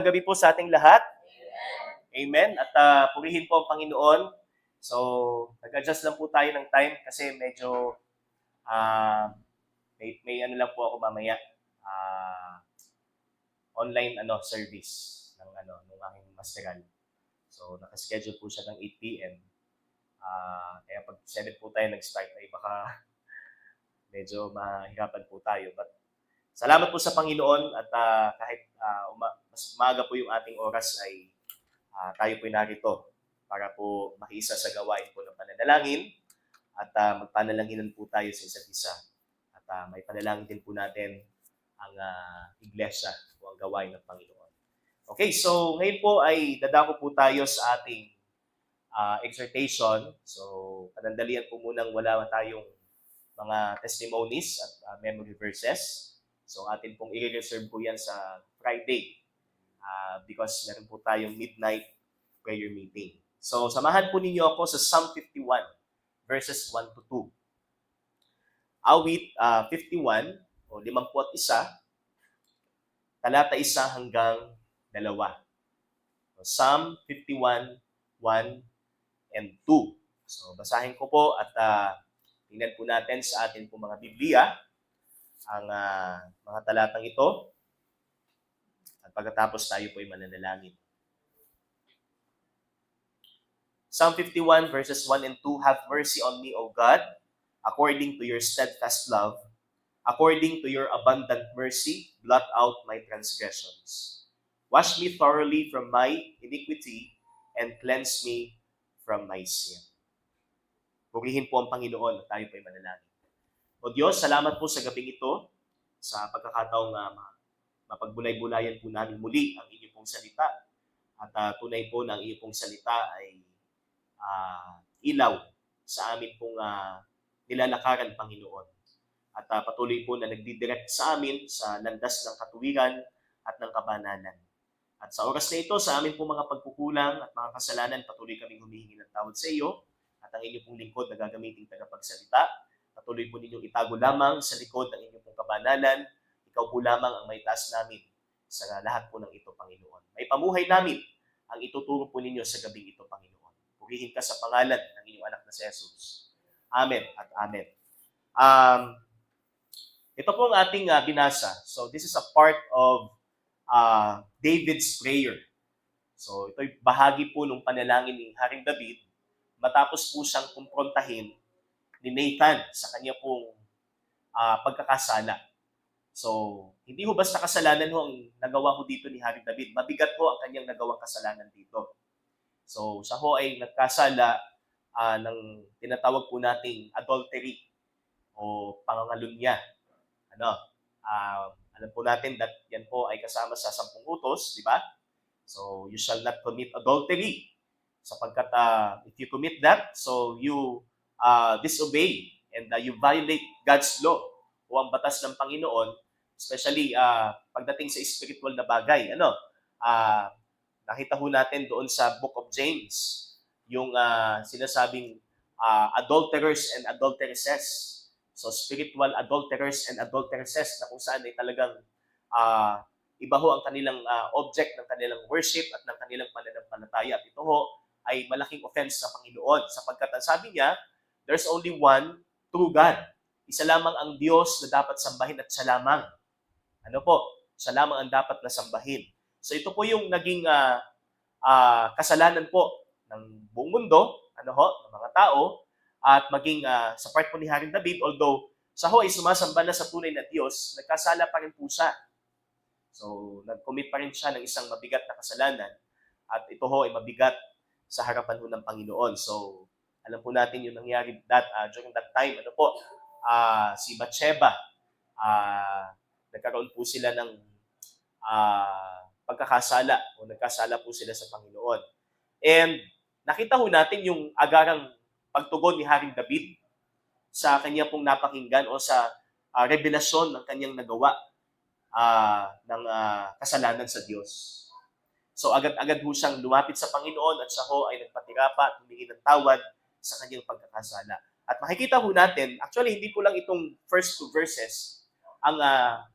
Gabi po sa ating lahat. Amen. At purihin po ang Panginoon. So, nag-adjust lang po tayo ng time kasi medyo may ano lang po ako mamaya. Online service ng aking masteral. So, naka-schedule po siya ng 8 p.m. Kaya pag 7 po tayo nag-start ay baka medyo mahirapan po tayo. But salamat po sa Panginoon at kahit mas maaga po yung ating oras ay tayo po narito para po makiisa sa gawain po ng pananalangin at magpanalaginan po tayo sa isa't isa. At may panalangin din po natin ang iglesia o ang gawain ng Panginoon. Okay, so ngayon po ay dadako po tayo sa ating exhortation. So, panandalian po munang wala tayong mga testimonies at memory verses. So, atin pong i-reserve po yan sa Friday because meron po tayong midnight prayer meeting. So, samahan po ninyo ako sa Psalm 51, verses 1 to 2. Awit 51, o 51, talata 1 hanggang 2. So, Psalm 51, 1 and 2. So, basahin ko po at tingnan po natin sa atin po mga Biblia ang mga talatang ito. At pagkatapos tayo po ay mananalangin. Psalm 51 verses 1 and 2, Have mercy on me, O God, according to your steadfast love, according to your abundant mercy, blot out my transgressions. Wash me thoroughly from my iniquity and cleanse me from my sin. Purihin po ang Panginoon at tayo po ay manalangin. O Diyos, salamat po sa gabing ito, sa pagkakataong mapagbulay-bulayan po namin muli ang inyong pong salita. At tunay po na ang inyong pong salita ay ilaw sa amin pong nilalakaran, Panginoon. At patuloy po na nagdidirect sa amin sa landas ng katuwiran at ng kabanalan. At sa oras na ito, sa amin pong mga pagkukulang at mga kasalanan, patuloy kaming humihingi ng tawad sa iyo at ang inyong pong lingkod na gagamitin tagapagsalita. Patuloy po ninyong itago lamang sa likod ng inyong pong kabanalan. Ikaw po lamang ang may taas namin sa lahat po ng ito, Panginoon. May pamuhay namin ang ituturo po ninyo sa gabing ito, Panginoon. Purihin ka sa pangalan ng inyong anak na si Jesus. Amen at amen. Ito po ang ating binasa. So this is a part of David's prayer. So ito'y bahagi po ng panalangin ni Haring David matapos po siyang kumprontahin ni Nathan sa kanya pong pagkakasala. So, hindi ho basta kasalanan ho ang nagawa ho dito ni Haring David. Mabigat ho ang kanyang nagawang kasalanan dito. So, siya ho ay nagkasala ng tinatawag po nating adultery o pangangalunya. Alam po natin that yan po ay kasama sa 10 utos, di ba? So, you shall not commit adultery. Sapagkat if you commit that, so you disobey and you violate God's law o ang batas ng Panginoon, especially pagdating sa spiritual na bagay. Nakita ho natin doon sa Book of James, yung sinasabing adulterers and adulteresses. So, spiritual adulterers and adulteresses na kung saan ay talagang iba ho ang kanilang object ng kanilang worship at ng kanilang pananampalataya. At ito ho ay malaking offense sa Panginoon sapagkat ang sabi niya, there's only one true God. Isa lamang ang Diyos na dapat sambahin at siya lamang. Siya lamang ang dapat na sambahin. So ito po yung naging kasalanan po ng buong mundo, ng mga tao, at maging sa part po ni Haring David, although siya ho ay sumasamba na sa tunay na Diyos, nagkasala pa rin po siya. So nag-commit pa rin siya ng isang mabigat na kasalanan at ito ho ay mabigat sa harapan ho ng Panginoon. So alam po natin yung nangyari during that time, si Bathsheba, nagkaroon po sila ng pagkakasala o nagkasala po sila sa Panginoon. And nakita ho natin yung agarang pagtugon ni Haring David sa kanya pong napakinggan o sa revelasyon ng kanyang nagawa ng kasalanan sa Diyos. So agad-agad ho siyang lumapit sa Panginoon at siya ho ay nagpatirapa at humingi ng tawad sa kanyang pagkakasala. At makikita ho natin, actually hindi po lang itong first 2 verses ang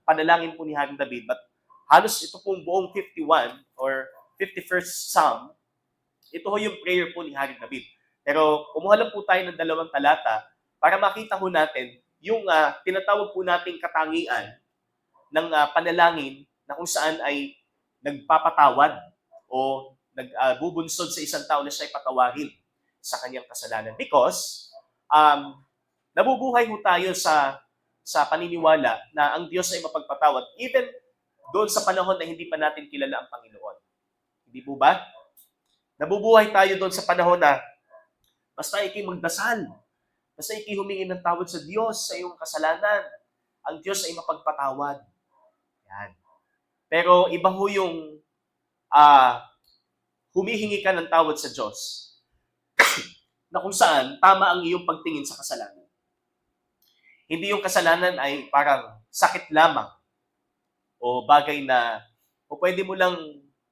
panalangin po ni Haring David, but halos ito pong buong 51 or 51st Psalm, ito ho yung prayer po ni Hari David. Pero kumuha lang po tayo ng 2 talata para makita ho natin yung tinatawag po nating katangian ng panalangin na kung saan ay nagpapatawad o nagbubunsod sa isang tao na siya'y patawarin sa kanyang kasalanan. Because nabubuhay ho tayo sa paniniwala na ang Diyos ay mapagpatawad even doon sa panahon na hindi pa natin kilala ang Panginoon. Hindi po ba? Nabubuhay tayo doon sa panahon na basta ikay magdasal, basta ikay humingi ng tawad sa Diyos sa iyong kasalanan, ang Diyos ay mapagpatawad. Yan. Pero iba ho yung humihingi ka ng tawad sa Diyos na kung saan tama ang iyong pagtingin sa kasalanan. Hindi yung kasalanan ay parang sakit lamang o bagay na o pwede mo lang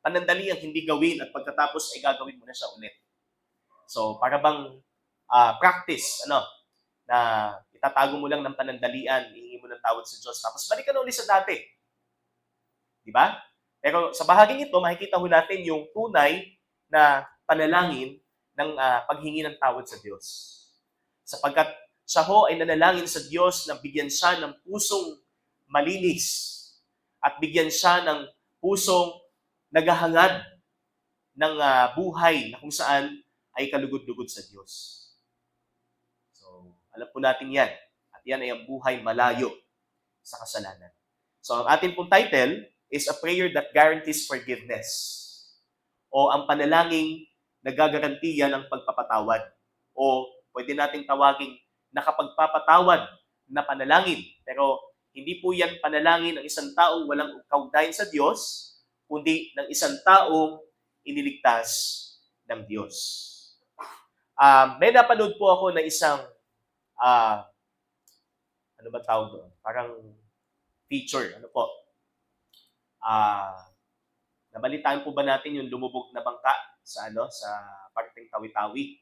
panandaliang hindi gawin at pagkatapos ay gagawin mo na siya ulit. So, para bang practice, na itatago mo lang ng panandalian, hihingi mo ng tawad sa Diyos, tapos balik ka na ulit sa dati. Di ba? Pero sa bahaging ito, makikita ho natin yung tunay na panalangin ng paghingi ng tawad sa Diyos. Sapagkat siya ho ay nanalangin sa Diyos na bigyan siya ng pusong malinis at bigyan siya ng pusong naghahangad ng buhay na kung saan ay kalugod-lugod sa Diyos. So, alam po natin yan. At yan ay ang buhay malayo sa kasalanan. So, ang ating pong title is A Prayer That Guarantees Forgiveness. O ang panalangin na gagarantiya ng pagpapatawad. O pwede nating tawaging nakapagpapatawad na panalangin. Pero hindi po yan panalangin ng isang taong walang kaugnayan sa Diyos, kundi ng isang taong iniligtas ng Diyos. May napanood po ako na isang, ano ba tawag doon? Parang feature, nabalitaan po ba natin yung lumubog na bangka sa parteng Tawi-Tawi?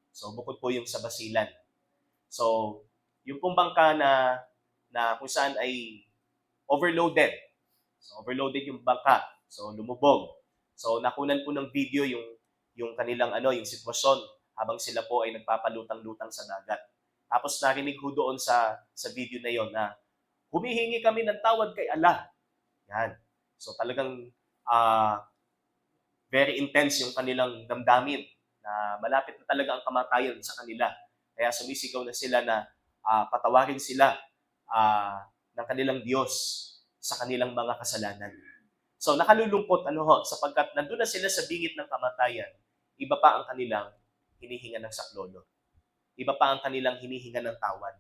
So, bukod po yung sa Basilan. So, yung pong bangka na kung saan ay overloaded. So, overloaded yung bangka. So, lumubog. So, nakunan po ng video yung kanilang yung sitwasyon habang sila po ay nagpapalutang-lutang sa dagat. Tapos narinig ho doon sa video na yon na humihingi kami ng tawad kay Allah. Yan. So, talagang very intense yung kanilang damdamin na malapit na talaga ang kamatayan sa kanila. Kaya sumisigaw na sila na patawarin sila ng kanilang Diyos sa kanilang mga kasalanan. So, nakalulungkot sapagkat nandun na sila sa bingit ng kamatayan, iba pa ang kanilang hinihinga ng saklolo. Iba pa ang kanilang hinihinga ng tawad.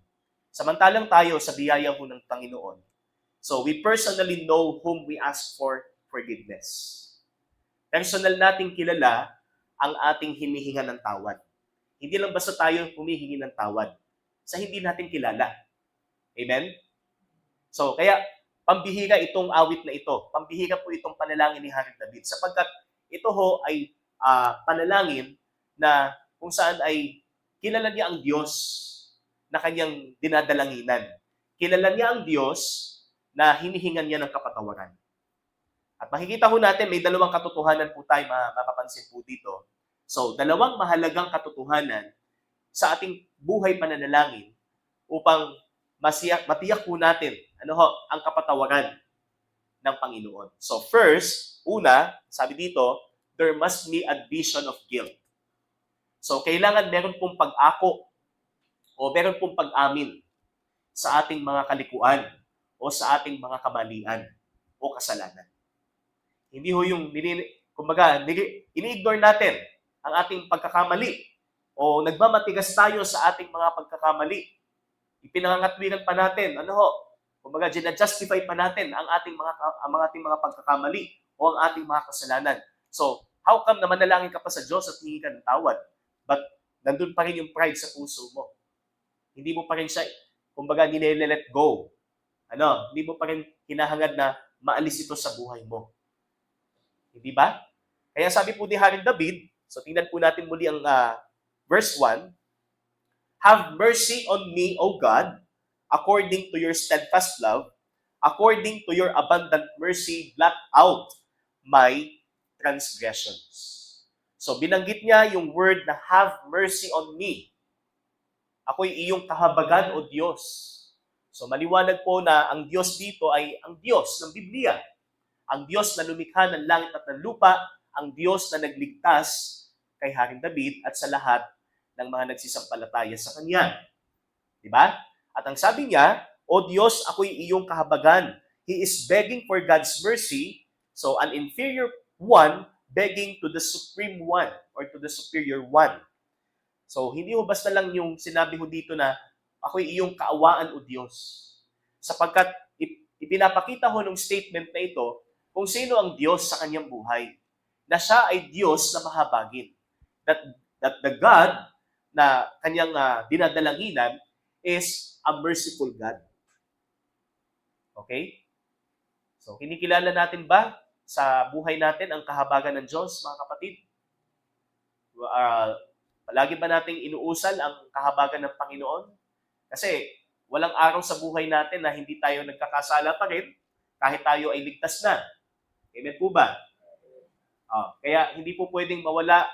Samantalang tayo sa biyaya ho ng Panginoon, so we personally know whom we ask for forgiveness. Personal nating kilala ang ating hinihinga ng tawad. Hindi lang basta tayo humihingi ng tawad sa hindi natin kilala. Amen? So, kaya pambihira itong awit na ito. Pambihira po itong panalangin ni Hari David. Sapagkat ito ho ay panalangin na kung saan ay kilala niya ang Diyos na kanyang dinadalanginan. Kilala niya ang Diyos na hinihingan niya ng kapatawaran. At makikita ho natin, may dalawang katotohanan po tayo mapapansin po dito. So, dalawang mahalagang katotohanan sa ating buhay pananalangin upang matiyak po natin ang kapatawaran ng Panginoon. So first, una, sabi dito, there must be admission of guilt. So kailangan meron pong pag-ako o meron pong pag-amin sa ating mga kalikuan o sa ating mga kamalian o kasalanan. Hindi ho yung, ini-ignore natin ang ating pagkakamali o nagmamatigas tayo sa ating mga pagkakamali. Ipinangangatwiran pa natin, ginajustify pa natin ang ating mga pagkakamali o ang ating mga kasalanan. So, how come na manalangin ka pa sa Diyos at hingi ka ng tawad? But nandun pa rin yung pride sa puso mo. Hindi mo pa rin siya, nile-let go. Hindi mo pa rin hinahangad na maalis ito sa buhay mo. Hindi ba? Kaya sabi po ni Hari David, so tingnan po natin muli ang verse 1, Have mercy on me, O God, according to your steadfast love, according to your abundant mercy, blot out my transgressions. So binanggit niya yung word na have mercy on me. Ako'y iyong kahabagan o Diyos. So maliwanag po na ang Diyos dito ay ang Diyos ng Biblia. Ang Diyos na lumikha ng langit at ng lupa, ang Diyos na nagligtas kay Haring David at sa lahat ng mga nagsisampalataya sa Kanya. Diba? At ang sabi niya, O Diyos, ako'y iyong kahabagan. He is begging for God's mercy. So an inferior one begging to the supreme one or to the superior one. So hindi ho basta lang yung sinabi ho dito na ako'y iyong kaawaan o Diyos. Sapagkat ipinapakita ho ng statement na ito kung sino ang Diyos sa kanyang buhay. Na siya ay Diyos na mahabagin. That the God na kanyang dinadalanginan is a merciful God. Okay? So, kinikilala natin ba sa buhay natin ang kahabagan ng Diyos, mga kapatid? Palagi ba nating inuusal ang kahabagan ng Panginoon? Kasi walang araw sa buhay natin na hindi tayo nagkakasala pa rin kahit tayo ay ligtas na. Amen po ba? Kaya hindi po pwedeng mawala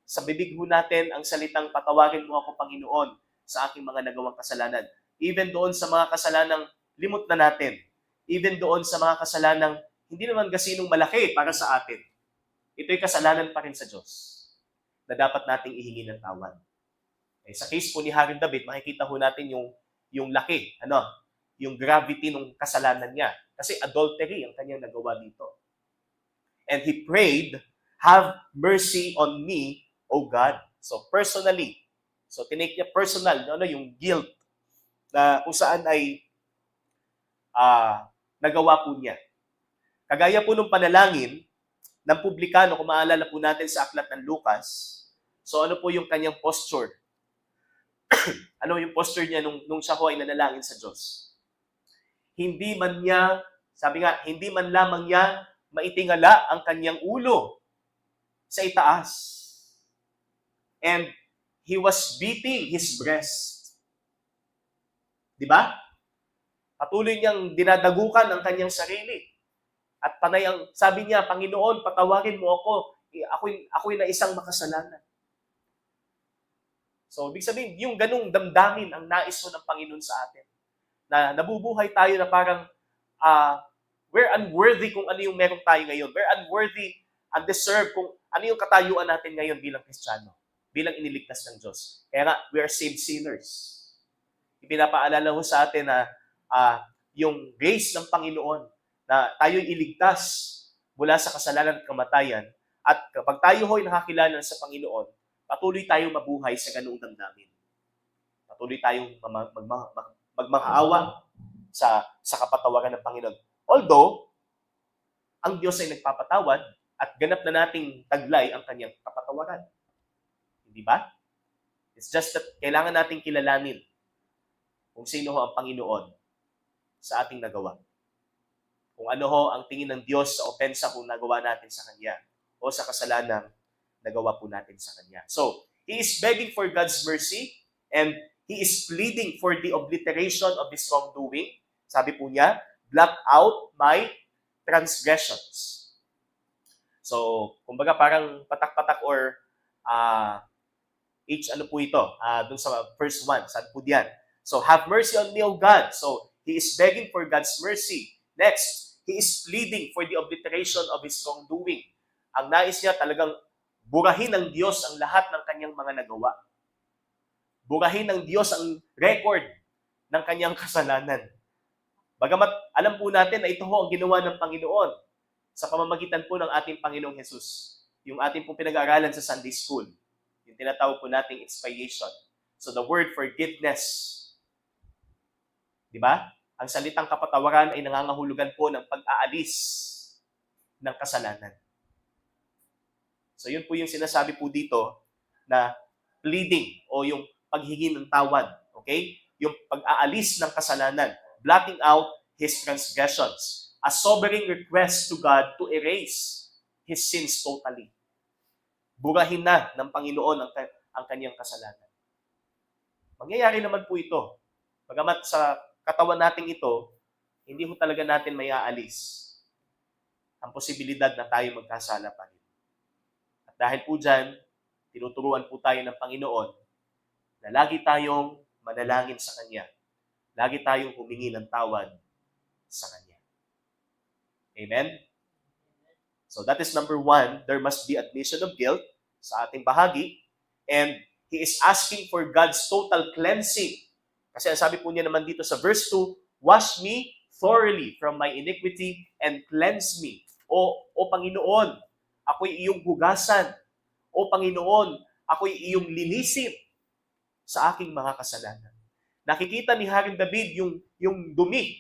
sa bibig ho natin ang salitang patawarin mo ako, Panginoon, sa aking mga nagawang kasalanan. Even doon sa mga kasalanang limot na natin. Even doon sa mga kasalanang hindi naman gasinong malaki para sa atin. Ito'y kasalanan pa rin sa Diyos na dapat nating ihingi ng tawad. Sa case po ni Haring David, makikita ho natin yung laki, yung gravity ng kasalanan niya. Kasi adultery ang kanyang nagawa dito. And he prayed, have mercy on me, O God. So personally, so tinake niya personal, yung guilt na kung saan ay nagawa po niya. Kagaya po ng panalangin ng publikano, kung maalala po natin sa aklat ng Lucas, so ano po yung kanyang posture? Ano yung posture niya nung siya ko ay nanalangin sa Diyos? Hindi man niya, sabi nga, hindi man lamang niya maitingala ang kanyang ulo sa itaas. And he was beating his breast. Di ba? Patuloy niyang dinadagukan ang kanyang sarili. At panay ang, sabi niya, Panginoon, patawarin mo ako. Ako'y na isang makasalanan. So, ibig sabihin, yung ganung damdamin ang nais mo ng Panginoon sa atin. Na nabubuhay tayo na parang we're unworthy kung ano yung meron tayo ngayon. We're unworthy, undeserved kung ano yung katayuan natin ngayon bilang Kristiyano, bilang iniligtas ng Diyos. Kaya nga, we are saved sinners. Ipinapaalala ho sa atin na yung grace ng Panginoon na tayo'y iligtas mula sa kasalanan at kamatayan. At kapag tayo ho'y nakakilala sa Panginoon, patuloy tayong mabuhay sa ganoong damdamin. Patuloy tayong magmakaawa sa kapatawaran ng Panginoon. Although, ang Diyos ay nagpapatawad at ganap na nating taglay ang kanyang kapatawaran. Hindi ba? It's just that kailangan nating kilalanin kung sino ho ang Panginoon sa ating nagawa. Kung ano ho ang tingin ng Diyos sa opensa kung nagawa natin sa Kanya o sa kasalanang nagawa po natin sa Kanya. So, he is begging for God's mercy and he is pleading for the obliteration of his wrongdoing. Sabi po niya, blot out my transgressions. So, kumbaga parang patak-patak or ano po ito? Dun sa first one, saan po diyan? So, have mercy on me, O God. So, he is begging for God's mercy. Next, he is pleading for the obliteration of his wrongdoing. Ang nais niya talagang burahin ng Diyos ang lahat ng kanyang mga nagawa. Burahin ng Diyos ang record ng kanyang kasalanan. Bagamat alam po natin na ito ho ang ginawa ng Panginoon sa pamamagitan po ng ating Panginoong Jesus. Yung ating pong pinag-aaralan sa Sunday School. Yung tinatawag po nating expiation. So the word forgiveness. Di ba? Ang salitang kapatawaran ay nangangahulugan po ng pag-aalis ng kasalanan. So yun po yung sinasabi po dito na pleading o yung paghingi ng tawad. Okay? Yung pag-aalis ng kasalanan. Blotting out his transgressions. A sobering request to God to erase his sins totally. Burahin na ng Panginoon ang kanyang kasalanan. Mangyayari naman po ito. Bagamat sa katawan nating ito, hindi ho talaga natin may aalis ang posibilidad na tayo magkasala pa rin. At dahil po dyan, tinuturuan po tayo ng Panginoon na lagi tayong manalangin sa Kanya. Lagi tayong humingi ng tawad sa Kanya. Amen? So that is number 1. There must be admission of guilt sa ating bahagi. And he is asking for God's total cleansing. Kasi ang sabi po niya naman dito sa verse 2, wash me thoroughly from my iniquity and cleanse me. O Panginoon, ako'y iyong hugasan. O Panginoon, ako'y iyong linisin sa aking mga kasalanan. Nakikita ni Haring David yung dumi,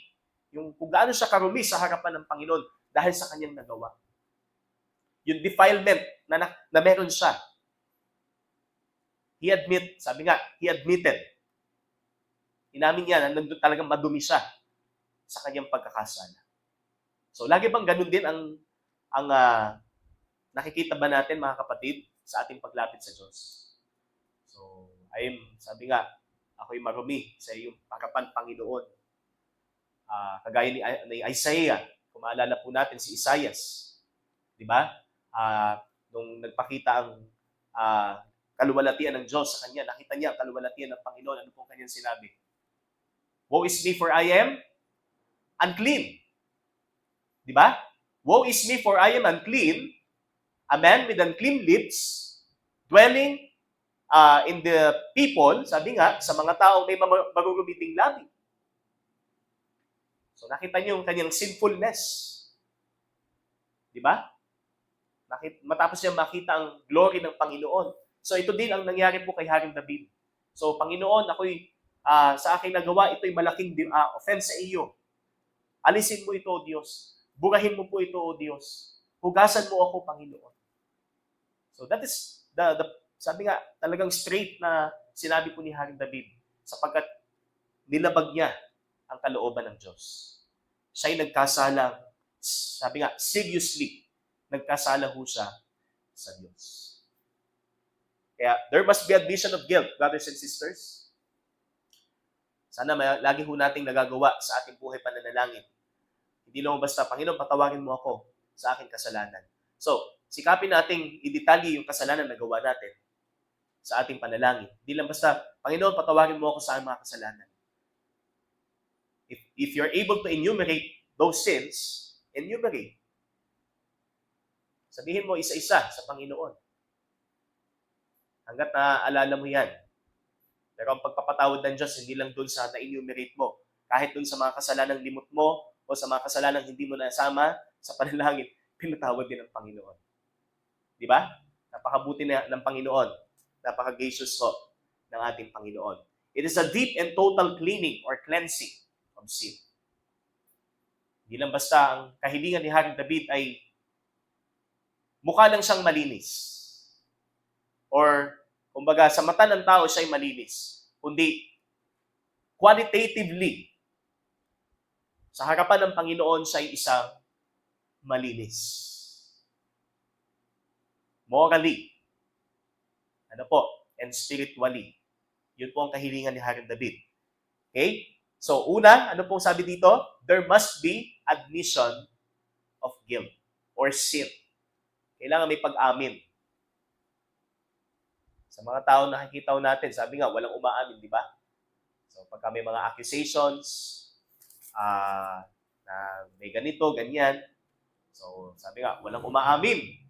yung kung gaano siya karumi sa harapan ng Panginoon dahil sa kanyang nagawa. Yung defilement na meron siya. He admitted. Inamin niya na nandun talagang madumi siya sa kanyang pagkakasala. So, lagi bang ganun din ang nakikita ba natin, mga kapatid, sa ating paglapit sa Diyos? So, sabi nga, ako'y marumi sa iyong harapan, Panginoon. Kagaya ni Isaiah, kung maalala po natin si Isaias, di ba? Nung nagpakita ang kaluwalhatian ng Diyos sa kanya, nakita niya ang kaluwalhatian ng Panginoon. Ano pong kanyang sinabi? Woe is me, for I am unclean. Di ba? Woe is me, for I am unclean, a man with unclean lips, dwelling in the people, sabi nga, sa mga taong may magugumiting labi. So nakita niyo yung kanyang sinfulness. Di ba? Matapos niya makita ang glory ng Panginoon. So ito din ang nangyari po kay Haring David. So Panginoon, ako'y sa aking nagawa, ito'y malaking offense sa iyo. Alisin mo ito, O Diyos. Burahin mo po ito, O Diyos. Hugasan mo ako, Panginoon. So that is sabi nga, talagang straight na sinabi po ni Haring David sapagkat nilabag niya ang kalooban ng Diyos. Siya'y nagkasala, sabi nga, seriously, nagkasala ho siya sa Diyos. Kaya, there must be admission of guilt, brothers and sisters. Sana lagi ho nating nagagawa sa ating buhay pananalangin. Hindi lang basta, Panginoon, patawarin mo ako sa aking kasalanan. So, sikapin nating idetalye yung kasalanan na nagawa natin sa ating panalangin. Hindi lang basta, Panginoon, patawarin mo ako sa aking mga kasalanan. If you're able to enumerate those sins, enumerate. Sabihin mo isa-isa sa Panginoon. Hanggat naaalala mo yan. Pero ang pagpapatawad ng Diyos, hindi lang doon sa na-enumerate mo. Kahit doon sa mga kasalanang limot mo o sa mga kasalanang hindi mo nasama sa panalangin, pinatawad din ng Panginoon. Di ba? Napakabuti ng Panginoon. Napaka-gracious ho ng ating Panginoon. It is a deep and total cleaning or cleansing of sin. Hindi lang basta ang kahilingan ni Haring David ay mukha lang siyang malinis. Or, kumbaga, sa mata ng tao siya'y malinis. Kundi, qualitatively, sa harapan ng Panginoon siya'y isang malinis. Morally, and spiritually. Yun po ang kahilingan ni Haring David. Okay? So, una, ano pong sabi dito? There must be admission of guilt or sin. Kailangan may pag-amin. Sa mga tao nakikita natin, sabi nga, walang umaamin, di ba? So, pagka may mga accusations, na may ganito, ganyan, so, sabi nga, walang umaamin.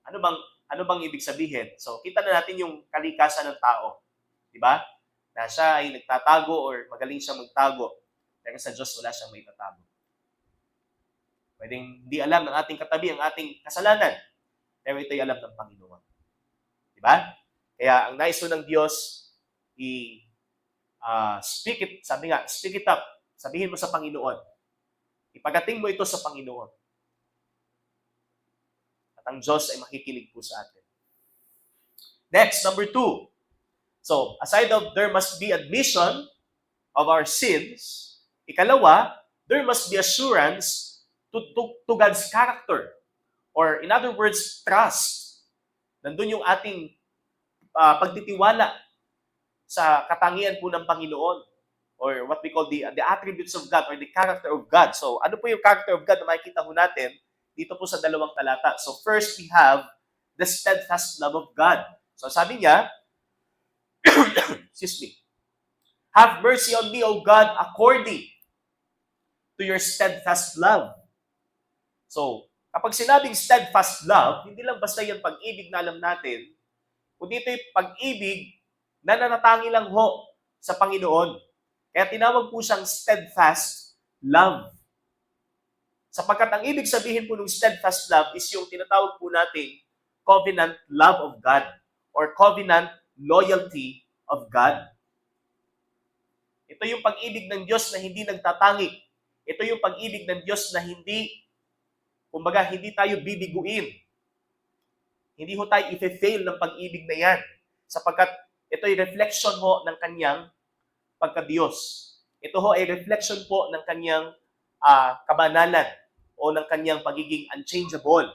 Ano bang ibig sabihin? So, kita na natin yung kalikasan ng tao. Di ba? Na siya ay nagtatago or magaling siya magtago. Pero sa Diyos, wala siyang may tatago. Pwedeng hindi alam ng ating katabi ang ating kasalanan. Pero ito'y alam ng Panginoon. Di ba? Kaya ang nais ng Diyos, speak it, sabi nga, speak it up. Sabihin mo sa Panginoon. Ipagating mo ito sa Panginoon. Ang Diyos ay makikinig po sa atin. Next, number 2. So, aside of there must be admission of our sins, ikalawa, there must be assurance to God's character. Or in other words, trust. Nandun yung ating pagtitiwala sa katangian po ng Panginoon. or what we call the attributes of God or the character of God. So, ano po yung character of God na makikita ho natin dito po sa dalawang talata? So, first we have the steadfast love of God. So, sabi niya, excuse me, have mercy on me, O God, according to your steadfast love. So, kapag sinabing steadfast love, hindi lang basta yung pag-ibig na alam natin, kundi ito yung pag-ibig na nanatangi lang ho sa Panginoon. Kaya tinawag po siyang steadfast love. Sapagkat ang ibig sabihin po ng steadfast love is yung tinatawag po nating covenant love of God or covenant loyalty of God. Ito yung pag-ibig ng Diyos na hindi nagtatangi. Ito yung pag-ibig ng Diyos na hindi, kumbaga, hindi tayo bibiguin. Hindi ho tayo i-fail ng pag-ibig na yan. Sapagkat ito ay reflection ho ng kanyang pagka-Diyos. Ito ho ay reflection po ng kanyang kabanalan o ng kanyang pagiging unchangeable.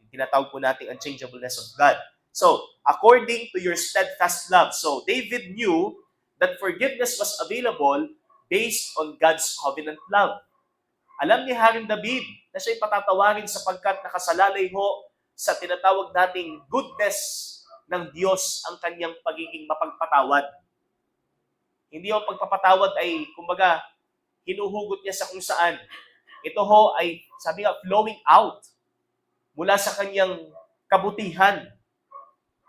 Yung tinatawag po natin unchangeableness of God. So, according to your steadfast love. So, David knew that forgiveness was available based on God's covenant love. Alam ni Haring David na siya'y patatawarin sapagkat nakasalalay ho sa tinatawag nating goodness ng Diyos ang kanyang pagiging mapagpatawad. Hindi ho pagpapatawad ay, kumbaga, hinuhugot niya sa kung saan. Ito ho ay, sabi nga, flowing out mula sa kanyang kabutihan.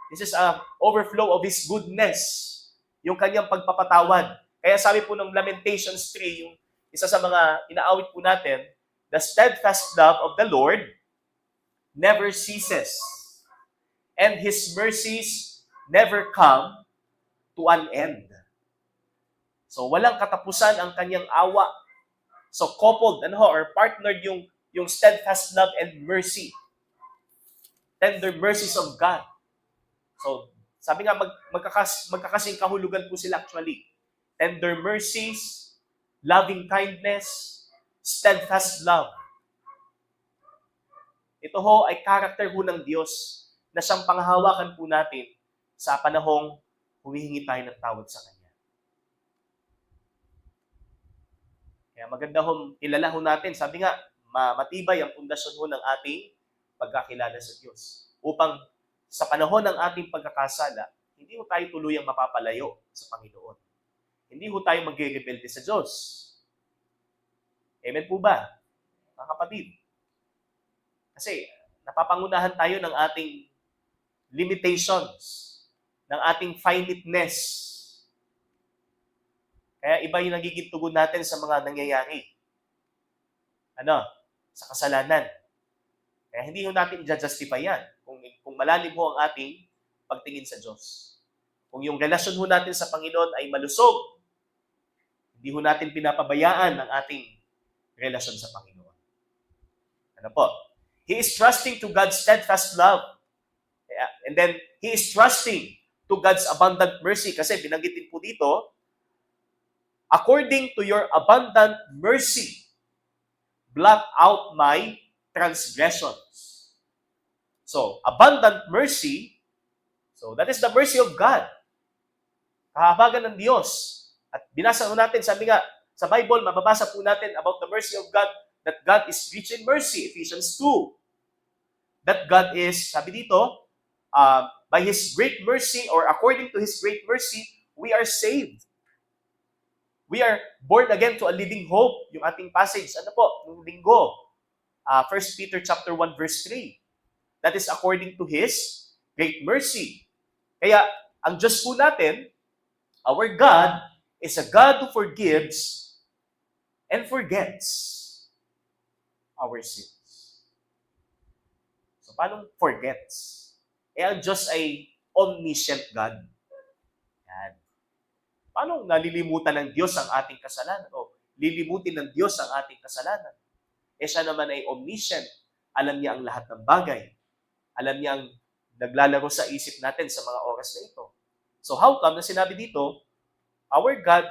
This is a overflow of His goodness, yung kanyang pagpapatawad. Kaya sabi po ng Lamentations 3, yung isa sa mga inaawit po natin, the steadfast love of the Lord never ceases, and His mercies never come to an end. So, walang katapusan ang kanyang awa. So, coupled, or partnered yung steadfast love and mercy. Tender mercies of God. So, sabi nga, magkakasing kahulugan po sila actually. Tender mercies, loving kindness, steadfast love. Ito ho ay character ho ng Diyos na siyang panghahawakan po natin sa panahong humihingi tayo ng tawad sa Kanya. Kaya maganda ho, kilala ho natin, sabi nga, matibay ang pundasyon ho ng ating pagkakilala sa Diyos. Upang sa panahon ng ating pagkakasala, hindi ho tayo tuluyang mapapalayo sa Panginoon. Hindi ho tayo magre-rebelde sa Diyos. Amen po ba, mga kapatid? Kasi napapangunahan tayo ng ating limitations, ng ating finiteness. Kaya iba yung nagiging tugon natin sa mga nangyayari. Sa kasalanan. Kaya hindi ho natin i-justify yan kung malalim ho ang ating pagtingin sa Diyos. Kung yung relasyon ho natin sa Panginoon ay malusog, hindi ho natin pinapabayaan ang ating relasyon sa Panginoon. Ano po? He is trusting to God's steadfast love. And then, he is trusting to God's abundant mercy. Kasi binanggitin po dito, according to your abundant mercy, blot out my transgressions. So, abundant mercy, so that is the mercy of God. Kahabagan ng Diyos. At binasa po natin, sabi nga, sa Bible, mababasa po natin about the mercy of God, that God is rich in mercy, Ephesians 2. That God is, sabi dito, by His great mercy or according to His great mercy, we are saved. We are born again to a living hope. Yung ating passage, ano po, yung linggo, 1 Peter chapter 1 verse 3. That is according to His great mercy. Kaya, ang Diyos po natin, our God, is a God who forgives and forgets our sins. So, paano forgets? Ang Diyos ay omniscient God. Yan. Paano nalilimutan ng Diyos ang ating kasalanan? O lilimutin ng Diyos ang ating kasalanan? Siya naman ay omniscient. Alam niya ang lahat ng bagay. Alam niya ang naglalaro sa isip natin sa mga oras na ito. So how come na sinabi dito, our God,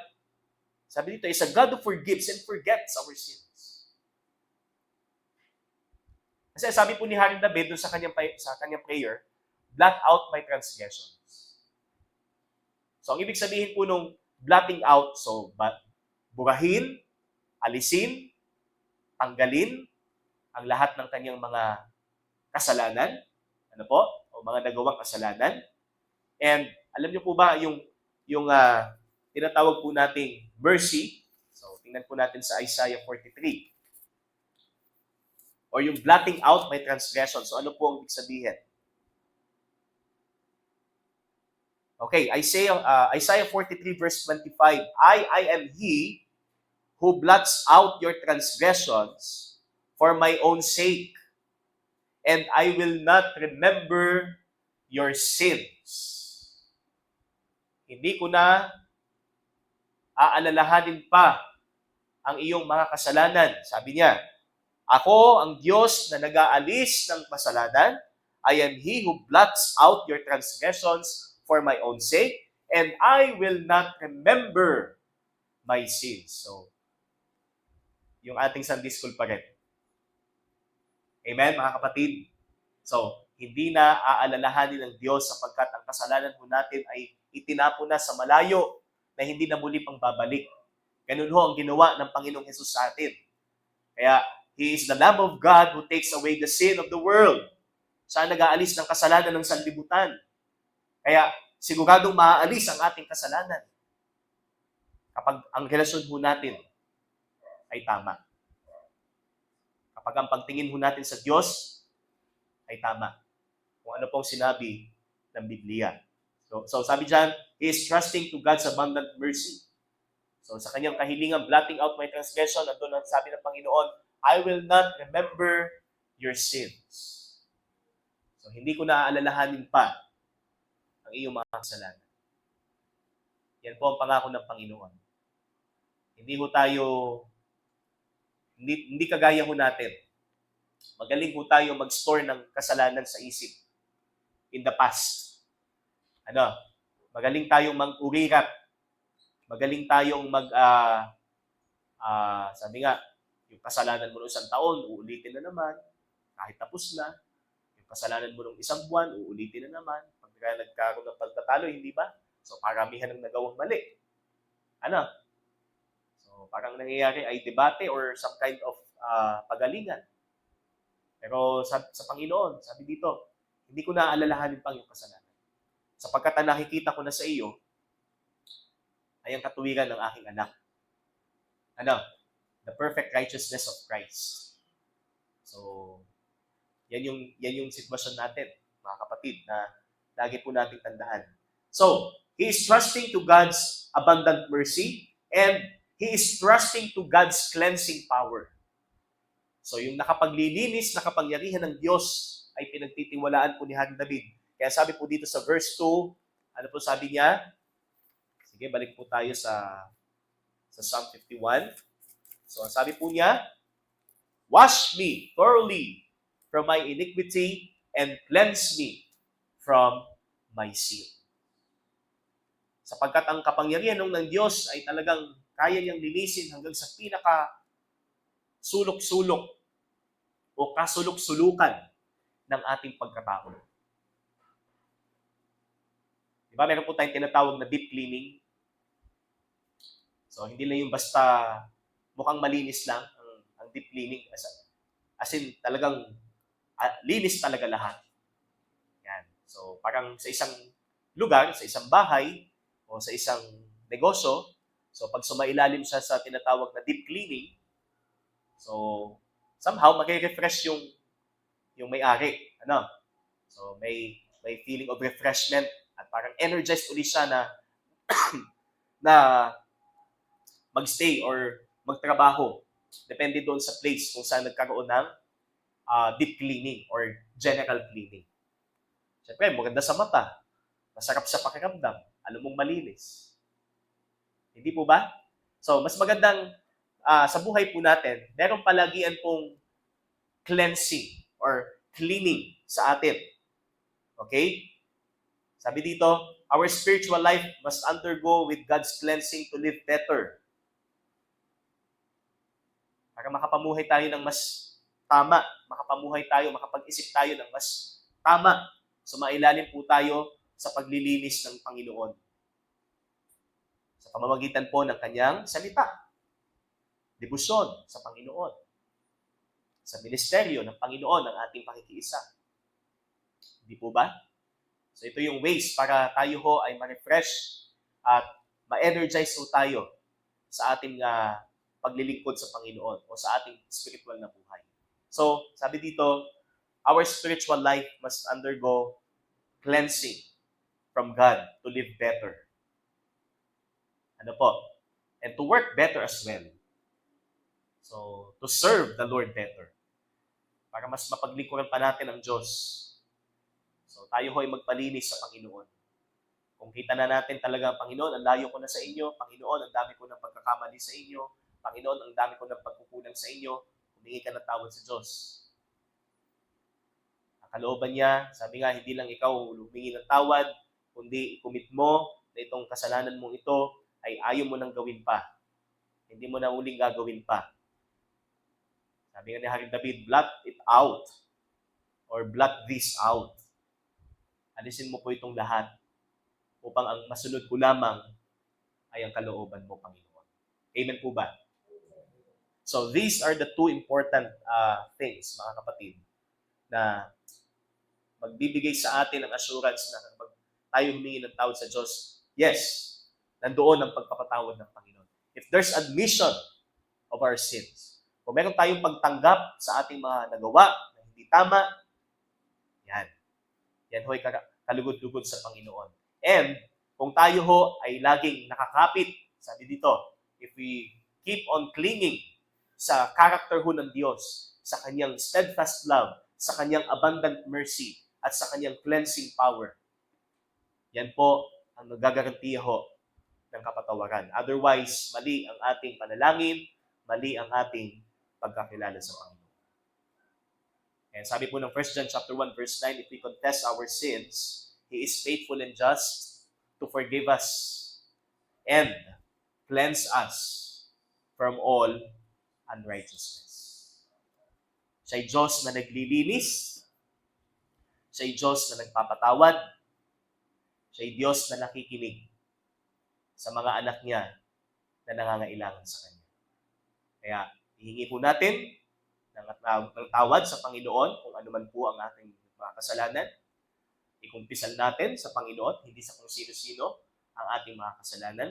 sabi dito, is a God who forgives and forgets our sins. Kasi sabi po ni Haring David doon sa kanyang prayer, blot out my transgressions. So ang ibig sabihin po nung blotting out, so burahin, alisin, tanggalin ang lahat ng kanyang mga kasalanan, ano po, o mga nagawang kasalanan. And alam niyo po ba yung tinatawag po nating mercy? So tingnan po natin sa Isaiah 43. Or yung blotting out my transgression. So ano po ang ibig sabihin? Okay, Isaiah 43 verse 25. I am he who blots out your transgressions for my own sake, and I will not remember your sins. Hindi ko na aalalahanin pa ang iyong mga kasalanan. Sabi niya, ako ang Diyos na nag-aalis ng kasalanan. I am he who blots out your transgressions for my own sake, and I will not remember my sins. So, yung ating Sunday school pa rin. Amen, mga kapatid? So, hindi na aalalahanin ng Diyos sapagkat ang kasalanan po natin ay itinapo na sa malayo na hindi na muli pang babalik. Ganun ho ang ginawa ng Panginoong Hesus sa atin. Kaya, He is the Lamb of God who takes away the sin of the world. Siya nag-aalis ng kasalanan ng sanlibutan. Kaya, siguradong maaalis ang ating kasalanan kapag ang relasyon ho natin ay tama. Kapag ang pagtingin ho natin sa Diyos ay tama. Kung ano pong sinabi ng Biblia. So sabi dyan, he is trusting to God's abundant mercy. So sa kanyang kahilingan, blotting out my transgression, andun ang sabi ng Panginoon, I will not remember your sins. So hindi ko na aalalahanin pa ang iyong mga kasalanan. Yan po ang pangako ng Panginoon. Hindi kagaya ho natin. Magaling ho tayo mag-store ng kasalanan sa isip in the past. Magaling tayong mag-urirat. Magaling tayong sabi nga, yung kasalanan mo noong isang taon, uulitin na naman, kahit tapos na. Yung kasalanan mo noong isang buwan, uulitin na naman. Pagka nagkaroon ng pagtatalo, hindi ba? So, paramihan ng nagawang mali. So, parang nangyayari ay debate or some kind of pagalingan. Pero sa Panginoon, sabi dito, hindi ko na aalalahanin pang yung kasalanan. Sapagkat ang nakikita ko na sa iyo ay ang katuwiran ng aking anak. The perfect righteousness of Christ. So, yan yung sitwasyon natin, mga kapatid, na lagi po nating tandaan. So, he is trusting to God's abundant mercy and he is trusting to God's cleansing power. So, yung nakapaglilinis na kapangyarihan ng Diyos ay pinagtitiwalaan po ni Haring David. Kaya sabi po dito sa verse 2, ano po sabi niya? Sige, balik po tayo sa Psalm 51. So, ang sabi po niya, wash me thoroughly from my iniquity and cleanse me from my sin. Sapagkat ang kapangyarihan ng Diyos ay talagang kaya niyang linisin hanggang sa pinaka sulok-sulok o kasulok-sulukan ng ating pagkatao. Diba, meron po tayong tinatawag na deep cleaning. So, hindi lang yung basta mukhang malinis lang ang deep cleaning. As in, talagang linis talaga lahat. Yan. So, parang sa isang lugar, sa isang bahay, o sa isang negosyo, so pag sumailalim siya sa tinatawag na deep cleaning, so somehow mag-refresh yung may-ari. So may feeling of refreshment at parang energized ulit siya na magstay or magtrabaho. Depende doon sa place kung saan nagkaroon ng deep cleaning or general cleaning. Siyempre, maganda sa mata. Masarap sa pakiramdam. Alam mong malinis. Hindi po ba? So, mas magandang sa buhay po natin, meron palagian pong cleansing or cleaning sa atin. Okay? Sabi dito, our spiritual life must undergo with God's cleansing to live better. Para makapamuhay tayo ng mas tama, makapag-isip tayo ng mas tama. So, mailalim po tayo sa paglilinis ng Panginoon. Sa pamamagitan po ng kanyang salita, debosyon sa Panginoon, sa ministeryo ng Panginoon ang ating pakikiisa. Hindi po ba? So ito yung ways para tayo ho ay ma-refresh at ma-energize ho tayo sa ating paglilingkod sa Panginoon o sa ating spiritual na buhay. So, sabi dito, our spiritual life must undergo cleansing from God to live better. Ano po? And to work better as well. So, to serve the Lord better. Para mas mapaglingkuran pa natin ang Diyos. So, tayo ho ay magpalinis sa Panginoon. Kung kita na natin talaga, Panginoon, ang layo ko na sa inyo. Panginoon, ang dami ko ng pagkakamali sa inyo. Panginoon, ang dami ko ng pagkukulang sa inyo. Humingi ka ng tawad sa Diyos. Ang kalooban niya, sabi nga, hindi lang ikaw humingi ng tawad, kundi i-commit mo na itong kasalanan mong ito ay ayaw mo nang gawin pa. Hindi mo na uling gagawin pa. Sabi nga ni Haring David, blot it out or blot this out. Alisin mo po itong lahat upang ang masunod ko lamang ay ang kalooban mo, Panginoon. Amen po ba? So these are the two important things, mga kapatid, na magbibigay sa atin ng assurance na kapag tayo humingi ng tawad sa Diyos, yes, nandoon ang pagpapatawad ng Panginoon. If there's admission of our sins, kung meron tayong pagtanggap sa ating mga nagawa na hindi tama, yan. Yan ho'y kalugod-lugod sa Panginoon. And kung tayo ho ay laging nakakapit, sabi dito, if we keep on clinging sa character ho ng Diyos, sa kanyang steadfast love, sa kanyang abundant mercy, at sa kanyang cleansing power, yan po ang nagagarantiya ho ng kapatawaran. Otherwise, mali ang ating panalangin, mali ang ating pagkakilala sa Panginoon. And sabi po ng 1 John chapter 1 verse 9, if we confess our sins, He is faithful and just to forgive us and cleanse us from all unrighteousness. Siya'y Diyos na naglilinis, siya'y Diyos na nagpapatawad, siya'y Diyos na nakikinig sa mga anak niya na nangangailangan sa Kanya. Kaya, hihingi po natin ng tawad sa Panginoon kung ano man po ang ating mga kasalanan. Ikumpisal natin sa Panginoon, hindi sa kung sino-sino ang ating mga kasalanan.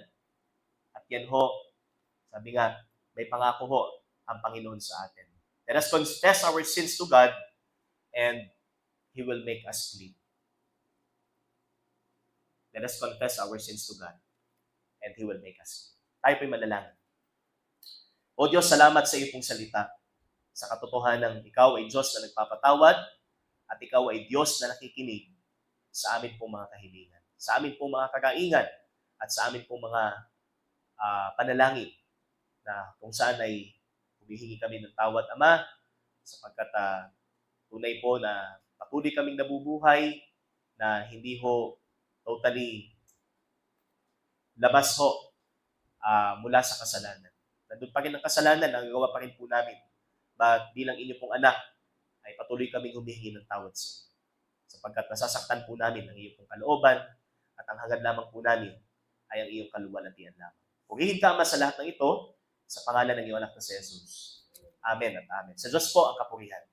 At yan ho, sabi nga, may pangako ho ang Panginoon sa atin. Let us confess our sins to God and He will make us clean. Let us confess our sins to God and He will make us clean. Tayo po'y manalangin. O Diyos, salamat sa iyong salita. Sa katotohanan, Ikaw ay Diyos na nagpapatawad at Ikaw ay Diyos na nakikinig sa amin pong mga kahilingan, sa amin pong mga kagaingan, at sa amin pong mga panalangin na kung saan ay humihingi kami ng tawad, Ama, sapagkat tunay po na patuloy kaming nabubuhay na hindi ho totally labas ho mula sa kasalanan. Nandun pa rin ang kasalanan, nagagawa pa rin po namin. But bilang inyo pong anak, ay patuloy kaming humihingi ng tawad sa inyo. Sapagkat nasasaktan po namin ang iyong pong kalooban at ang hangad lamang po namin ay ang iyong kaluwalhatian lamang. Purihin ka, Ama, sa lahat ng ito, sa pangalan ng iyong anak na si Jesus. Amen at amen. Sa Diyos po ang kapurihan.